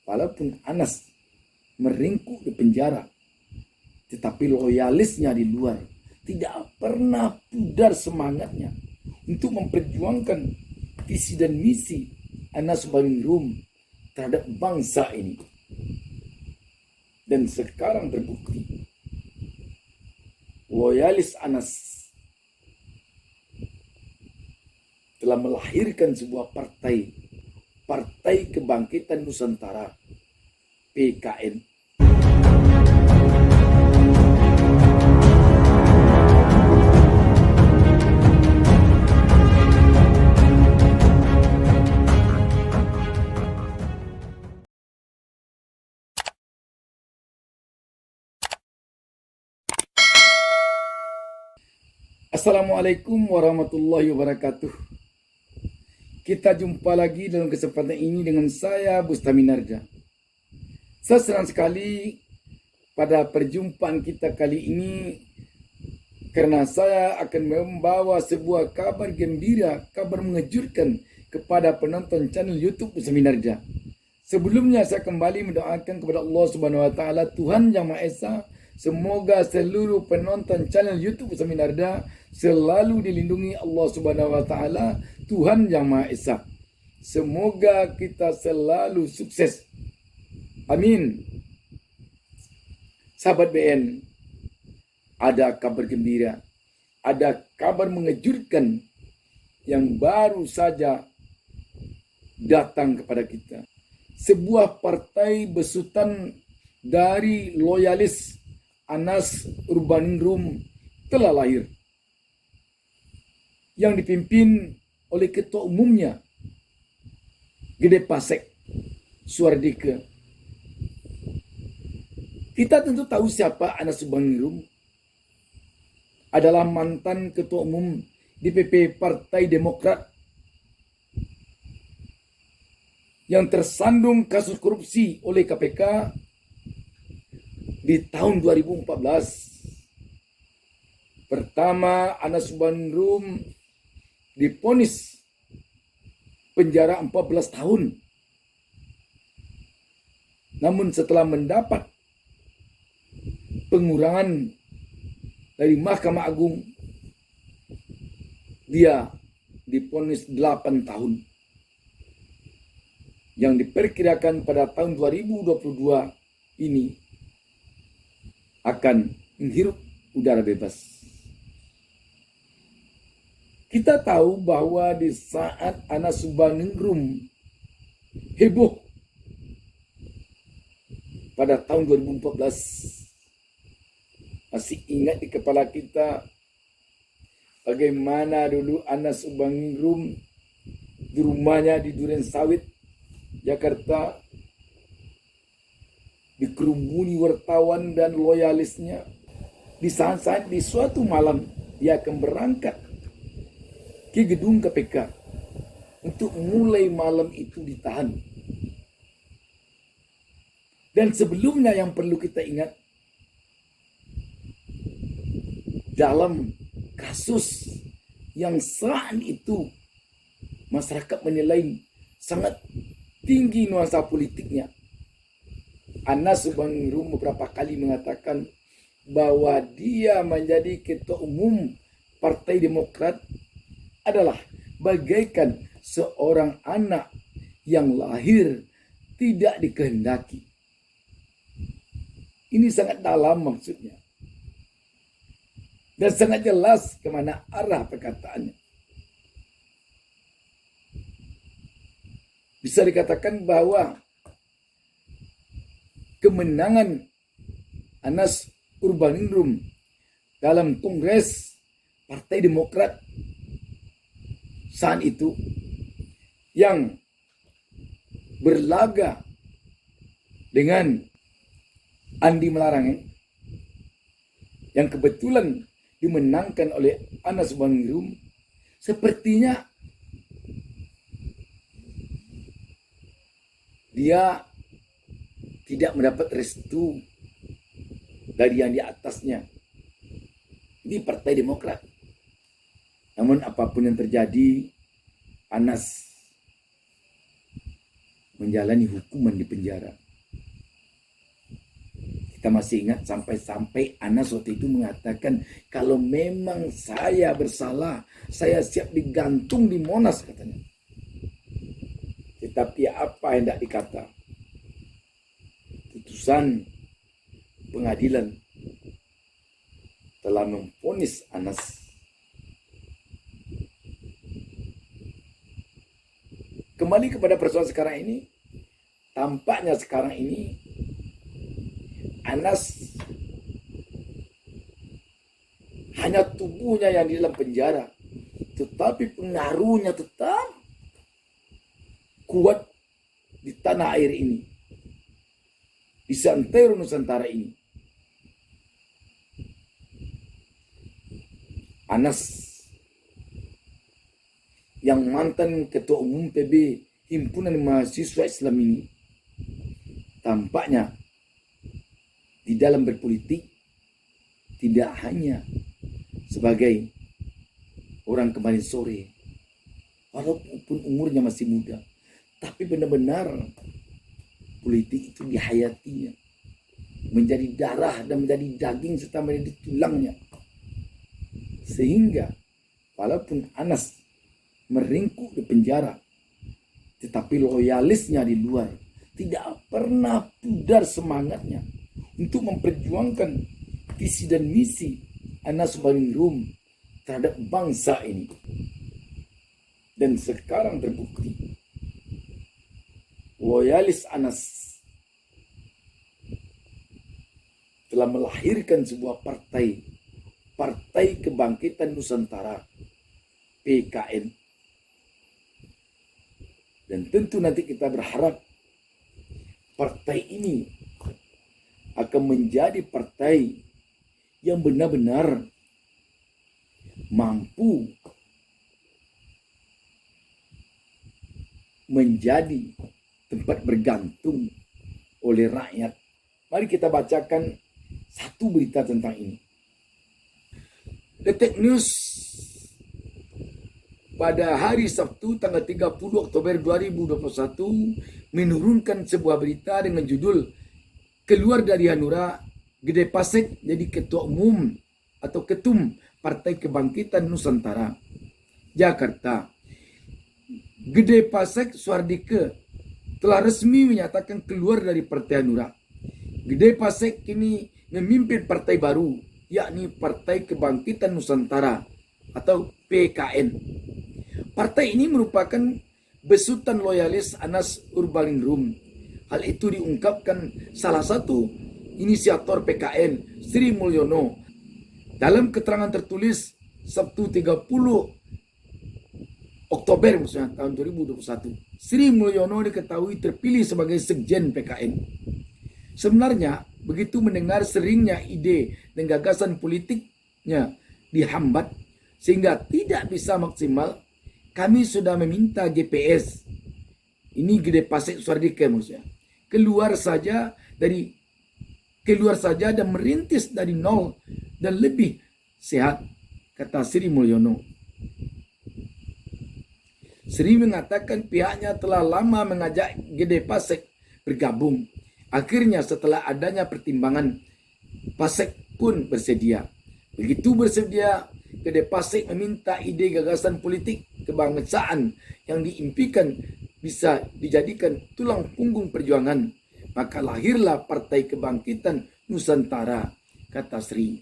walaupun Anas meringkuk di penjara, tetapi loyalisnya di luar. Tidak pernah pudar semangatnya untuk memperjuangkan visi dan misi Anas bin Rum terhadap bangsa ini. Dan sekarang terbukti loyalis Anas telah melahirkan sebuah partai, Partai Kebangkitan Nusantara, PKN. Assalamualaikum warahmatullahi wabarakatuh. Kita jumpa lagi dalam kesempatan ini dengan saya, Bustami Narja. Saya senang sekali pada perjumpaan kita kali ini karena saya akan membawa sebuah kabar gembira, kabar mengejutkan kepada penonton channel YouTube Bustami Narja. Sebelumnya saya kembali mendoakan kepada Allah Subhanahu wa taala, Tuhan Yang Maha Esa, semoga seluruh penonton channel YouTube Bustami Narja selalu dilindungi Allah Subhanahu wa taala, Tuhan Yang Maha Esa. Semoga kita selalu sukses. Amin. Sahabat BN, ada kabar gembira, ada kabar mengejutkan yang baru saja datang kepada kita. Sebuah partai besutan dari loyalis Anas Urbaningrum telah lahir, yang dipimpin oleh ketua umumnya Gede Pasek Suardike. Kita tentu tahu siapa Anas Urbaningrum. Adalah mantan ketua umum DPP Partai Demokrat yang tersandung kasus korupsi oleh KPK di tahun 2014. Pertama, Anas Urbaningrum divonis penjara 14 tahun. Namun setelah mendapat pengurangan dari Mahkamah Agung, dia divonis 8 tahun. Yang diperkirakan pada tahun 2022 ini akan menghirup udara bebas. Kita tahu bahwa di saat Anas Urbaningrum heboh pada tahun 2014, masih ingat di kepala kita bagaimana dulu Anas Urbaningrum di rumahnya di Duren Sawit, Jakarta, dikerumuni wartawan dan loyalisnya. Di saat-saat di suatu malam dia akan berangkat ke gedung KPK untuk mulai malam itu ditahan. Dan sebelumnya yang perlu kita ingat, dalam kasus yang saat itu masyarakat menilai sangat tinggi nuansa politiknya, Anas Urbaningrum beberapa kali mengatakan bahwa dia menjadi ketua umum Partai Demokrat adalah bagaikan seorang anak yang lahir tidak dikehendaki. Ini sangat dalam maksudnya. Dan sangat jelas kemana arah perkataannya. Bisa dikatakan bahwa kemenangan Anas Urbaningrum dalam Kongres Partai Demokrat saat itu, yang berlaga dengan Andi Malarangeng, yang kebetulan dimenangkan oleh Anas Urbaningrum, sepertinya dia tidak mendapat restu dari yang di atasnya. Ini Partai Demokrat. Namun apapun yang terjadi, Anas menjalani hukuman di penjara. Kita masih ingat sampai-sampai Anas waktu itu mengatakan, kalau memang saya bersalah, saya siap digantung di Monas katanya. Tetapi apa yang tidak dikata? Putusan pengadilan telah memvonis Anas kembali kepada persoalan sekarang ini. Tampaknya sekarang ini Anas hanya tubuhnya yang di dalam penjara, tetapi pengaruhnya tetap kuat di tanah air ini, di santero Nusantara ini. Anas yang mantan ketua umum PB Himpunan Mahasiswa Islam ini, tampaknya di dalam berpolitik tidak hanya sebagai orang kemarin sore, walaupun umurnya masih muda, tapi benar-benar politik itu dihayatinya, menjadi darah dan menjadi daging serta menjadi tulangnya. Sehingga walaupun Anas meringkuk di penjara, tetapi loyalisnya di luar tidak pernah pudar semangatnya untuk memperjuangkan visi dan misi Anas Urbaningrum terhadap bangsa ini. Dan sekarang terbukti loyalis Anas telah melahirkan sebuah partai, Partai Kebangkitan Nusantara, PKN. Dan tentu nanti kita berharap partai ini akan menjadi partai yang benar-benar mampu menjadi tempat bergantung oleh rakyat. Mari kita bacakan satu berita tentang ini. Detik News pada hari Sabtu tanggal 30 Oktober 2021 menurunkan sebuah berita dengan judul "Keluar dari Hanura, Gede Pasek jadi ketua umum atau ketum Partai Kebangkitan Nusantara." Jakarta. Gede Pasek Suardike telah resmi menyatakan keluar dari Partai Hanura. Gede Pasek kini memimpin partai baru, yakni Partai Kebangkitan Nusantara atau PKN. Partai ini merupakan besutan loyalis Anas Urbaningrum. Hal itu diungkapkan salah satu inisiator PKN, Sri Mulyono, dalam keterangan tertulis Sabtu 30 Oktober maksudnya tahun 2021. Sri Mulyono diketahui terpilih sebagai sekjen PKN. Sebenarnya begitu mendengar seringnya ide dan gagasan politiknya dihambat sehingga tidak bisa maksimal, kami sudah meminta GPS, ini Gede Pasek Suardike maksudnya, keluar saja dan merintis dari nol dan lebih sehat, kata Sri Mulyono. Sri mengatakan pihaknya telah lama mengajak Gede Pasek bergabung. Akhirnya setelah adanya pertimbangan, Pasek pun bersedia. Begitu bersedia, Gede Pasek meminta ide gagasan politik kebangsaan yang diimpikan bisa dijadikan tulang punggung perjuangan. Maka lahirlah Partai Kebangkitan Nusantara, kata Sri.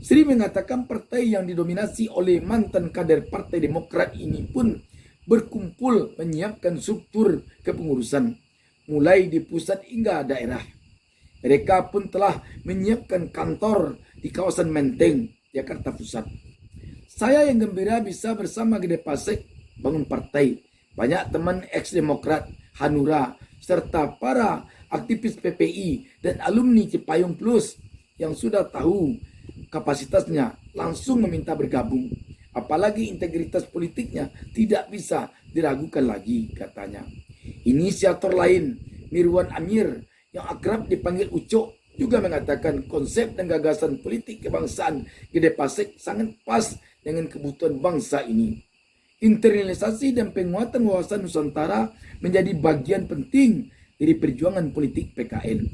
Sri mengatakan partai yang didominasi oleh mantan kader Partai Demokrat ini pun berkumpul menyiapkan struktur kepengurusan, mulai di pusat hingga daerah. Mereka pun telah menyiapkan kantor di kawasan Menteng, Jakarta Pusat. Saya yang gembira bisa bersama Gede Pasek bangun partai. Banyak teman ex-Demokrat, Hanura, serta para aktivis PPI dan alumni Cipayung Plus yang sudah tahu kapasitasnya langsung meminta bergabung. Apalagi integritas politiknya tidak bisa diragukan lagi, katanya. Inisiator lain, Mirwan Amir, yang akrab dipanggil Ucok, juga mengatakan konsep dan gagasan politik kebangsaan Gede Pasek sangat pas dengan kebutuhan bangsa ini. Internalisasi dan penguatan wawasan Nusantara menjadi bagian penting dari perjuangan politik PKN.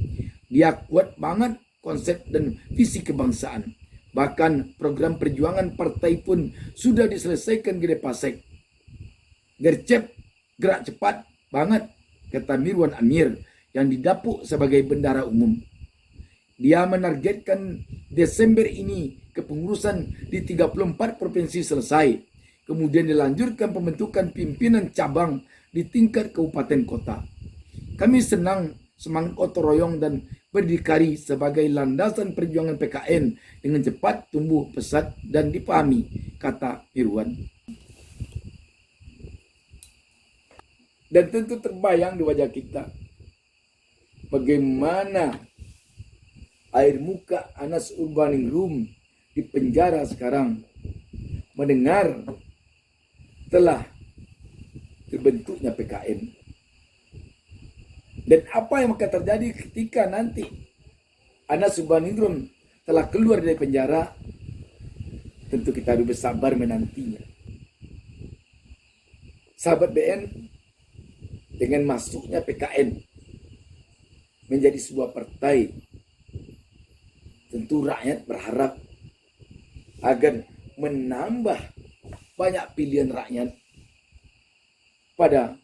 Dia kuat banget konsep dan visi kebangsaan. Bahkan program perjuangan partai pun sudah diselesaikan Gede Pasek. Gercep, gerak cepat banget, kata Mirwan Amir yang didapuk sebagai bendara umum. Dia menargetkan Desember ini kepengurusan di 34 provinsi selesai. Kemudian dilanjutkan pembentukan pimpinan cabang di tingkat kabupaten kota. Kami senang semangat gotong royong dan berdikari sebagai landasan perjuangan PKN dengan cepat tumbuh pesat dan dipahami, kata Mirwan. Dan tentu terbayang di wajah kita bagaimana air muka Anas Urbaningrum di penjara sekarang mendengar telah terbentuknya PKN. Dan apa yang akan terjadi ketika nanti Anas Urbaningrum telah keluar dari penjara, tentu kita harus bersabar menantinya. Sahabat BN, dengan masuknya PKN menjadi sebuah partai, tentu rakyat berharap agar menambah banyak pilihan rakyat pada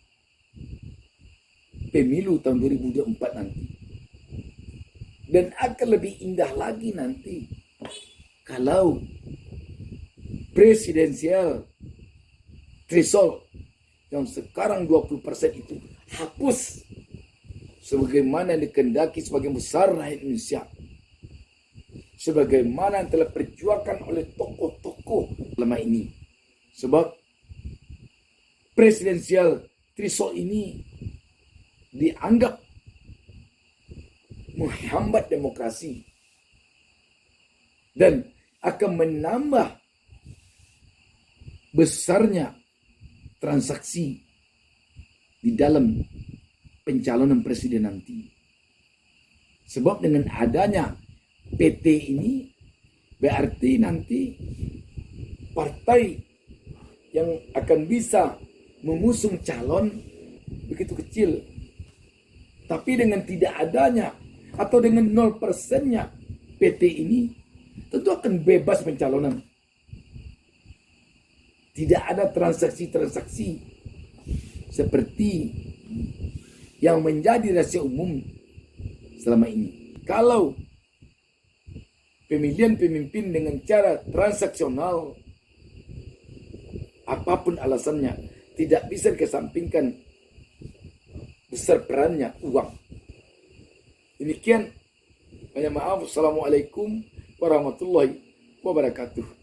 pemilu tahun 2024 nanti. Dan akan lebih indah lagi nanti kalau presidensial threshold yang sekarang 20% itu hapus sebagaimana yang dikehendaki sebagian besar rakyat Indonesia, sebagaimana yang telah perjuangkan oleh tokoh-tokoh selama ini. Sebab presidensial threshold ini dianggap menghambat demokrasi dan akan menambah besarnya transaksi di dalam pencalonan presiden nanti. Sebab dengan adanya PT ini berarti nanti partai yang akan bisa mengusung calon begitu kecil. Tapi dengan tidak adanya atau dengan 0%-nya PT ini tentu akan bebas pencalonan. Tidak ada transaksi-transaksi seperti yang menjadi rahasia umum selama ini. Kalau pemilihan pemimpin dengan cara transaksional, apapun alasannya, tidak bisa dikesampingkan besar perannya uang. Demikian, banyak maaf. Assalamualaikum warahmatullahi wabarakatuh.